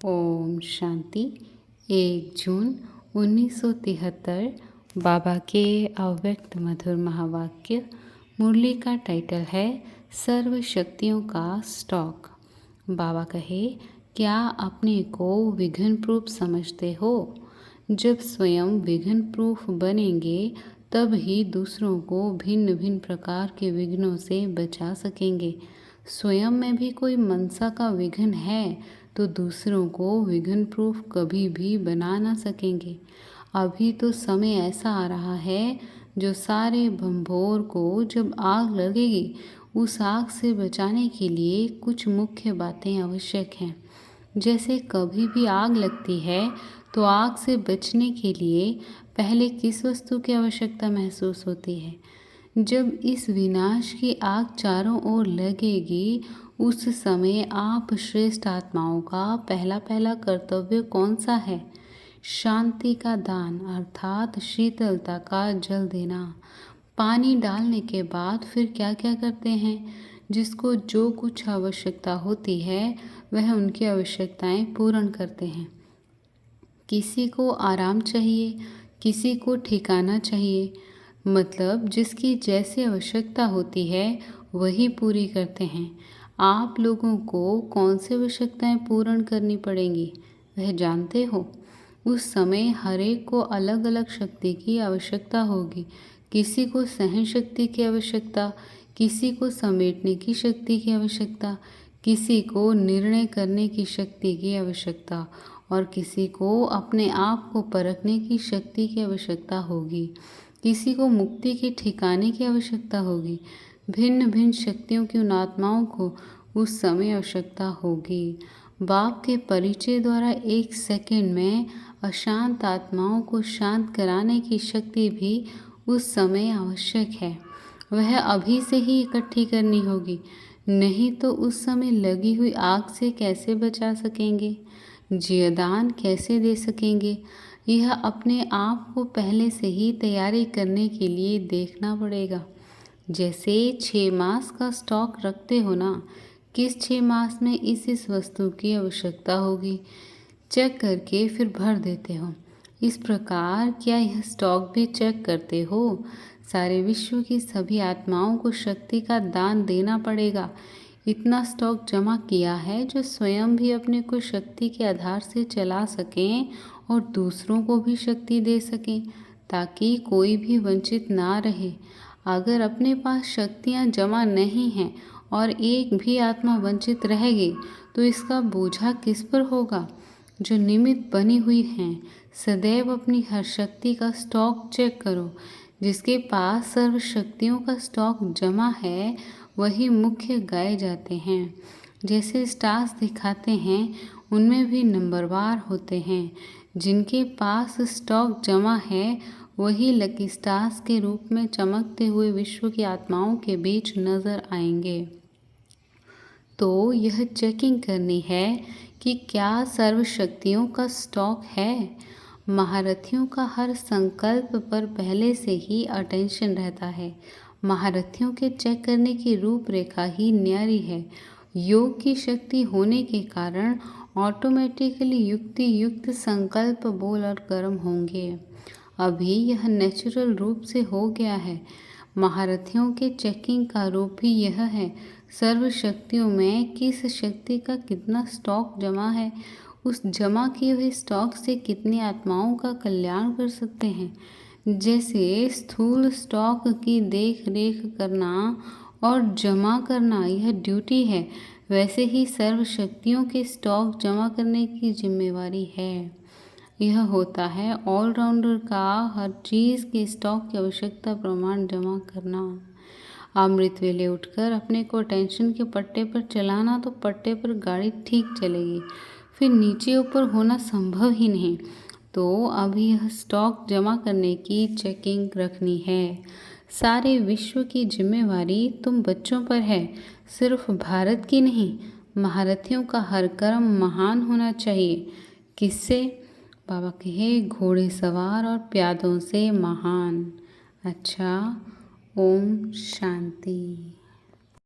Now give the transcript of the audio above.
ओम शांति। 1 जून 1973 बाबा के अव्यक्त मधुर महावाक्य। मुरली का टाइटल है सर्व शक्तियों का स्टॉक। बाबा कहे, क्या अपने को विघ्न प्रूफ समझते हो? जब स्वयं विघ्न प्रूफ बनेंगे तब ही दूसरों को भिन्न भिन्न प्रकार के विघ्नों से बचा सकेंगे। स्वयं में भी कोई मनसा का विघ्न है तो दूसरों को विघ्न प्रूफ कभी भी बना ना सकेंगे। अभी तो समय ऐसा आ रहा है जो सारे भंभोर को जब आग लगेगी उस आग से बचाने के लिए कुछ मुख्य बातें आवश्यक हैं। जैसे कभी भी आग लगती है तो आग से बचने के लिए पहले किस वस्तु की आवश्यकता महसूस होती है? जब इस विनाश की आग चारों ओर लगेगी उस समय आप श्रेष्ठ आत्माओं का पहला कर्तव्य कौन सा है? शांति का दान अर्थात शीतलता का जल देना। पानी डालने के बाद फिर क्या क्या करते हैं? जिसको जो कुछ आवश्यकता होती है वह उनकी आवश्यकताएं पूर्ण करते हैं। किसी को आराम चाहिए, किसी को ठिकाना चाहिए, मतलब जिसकी जैसी आवश्यकता होती है वही पूरी करते हैं। आप लोगों को कौन सी आवश्यकताएं पूर्ण करनी पड़ेंगी वह जानते हो? उस समय हर एक को अलग अलग शक्ति की आवश्यकता होगी। किसी को सहन शक्ति की आवश्यकता, किसी को समेटने की शक्ति की आवश्यकता, किसी को निर्णय करने की शक्ति की आवश्यकता और किसी को अपने आप को परखने की शक्ति की आवश्यकता होगी। किसी को मुक्ति के ठिकाने की आवश्यकता होगी। भिन्न भिन्न शक्तियों की उन आत्माओं को उस समय आवश्यकता होगी। बाप के परिचय द्वारा 1 सेकंड में अशांत आत्माओं को शांत कराने की शक्ति भी उस समय आवश्यक है। वह अभी से ही इकट्ठी करनी होगी, नहीं तो उस समय लगी हुई आग से कैसे बचा सकेंगे? जीवदान कैसे दे सकेंगे? यह अपने आप को पहले से ही तैयारी करने के लिए देखना पड़ेगा। जैसे 6 मास का स्टॉक रखते हो ना, किस 6 मास में इस वस्तु की आवश्यकता होगी, चेक करके फिर भर देते हो। इस प्रकार क्या यह स्टॉक भी चेक करते हो? सारे विश्व की सभी आत्माओं को शक्ति का दान देना पड़ेगा। इतना स्टॉक जमा किया है जो स्वयं भी अपने को शक्ति के आधार से चला सकें और दूसरों को भी शक्ति दे सकें, ताकि कोई भी वंचित ना रहे। अगर अपने पास शक्तियाँ जमा नहीं हैं और एक भी आत्मा वंचित रहेगी तो इसका बोझा किस पर होगा? जो निमित्त बनी हुई हैं, सदैव अपनी हर शक्ति का स्टॉक चेक करो। जिसके पास सर्व शक्तियों का स्टॉक जमा है वही मुख्य गाए जाते हैं। जैसे स्टार्स दिखाते हैं उनमें भी नंबरवार होते हैं। जिनके पास स्टॉक जमा है वही लकी स्टार्स के रूप में चमकते हुए विश्व की आत्माओं के बीच नजर आएंगे। तो यह चेकिंग करनी है कि क्या सर्व शक्तियों का स्टॉक है। महारथियों का हर संकल्प पर पहले से ही अटेंशन रहता है। महारथियों के चेक करने की रूपरेखा ही न्यारी है। योग की शक्ति होने के कारण ऑटोमेटिकली युक्ति युक्त संकल्प बोल और कर्म होंगे। अभी यह नेचुरल रूप से हो गया है। महारथियों के चेकिंग का रूप भी यह है। सर्व शक्तियों में किस शक्ति का कितना स्टॉक जमा है, उस जमा किए हुए स्टॉक से कितनी आत्माओं का कल्याण कर सकते हैं। जैसे स्थूल स्टॉक की देख रेख करना और जमा करना यह ड्यूटी है, वैसे ही सर्व शक्तियों के स्टॉक जमा करने की जिम्मेवारी है। यह होता है ऑलराउंडर का हर चीज़ के स्टॉक की आवश्यकता प्रमाण जमा करना। अमृत वेले उठकर अपने को टेंशन के पट्टे पर चलाना तो पट्टे पर गाड़ी ठीक चलेगी, फिर नीचे ऊपर होना संभव ही नहीं। तो अभी यह स्टॉक जमा करने की चेकिंग रखनी है। सारे विश्व की जिम्मेवारी तुम बच्चों पर है, सिर्फ भारत की नहीं। महारथियों का हर कर्म महान होना चाहिए। किससे? बाबा कहे, घोड़े सवार और प्यादों से महान। अच्छा, ओम शांति।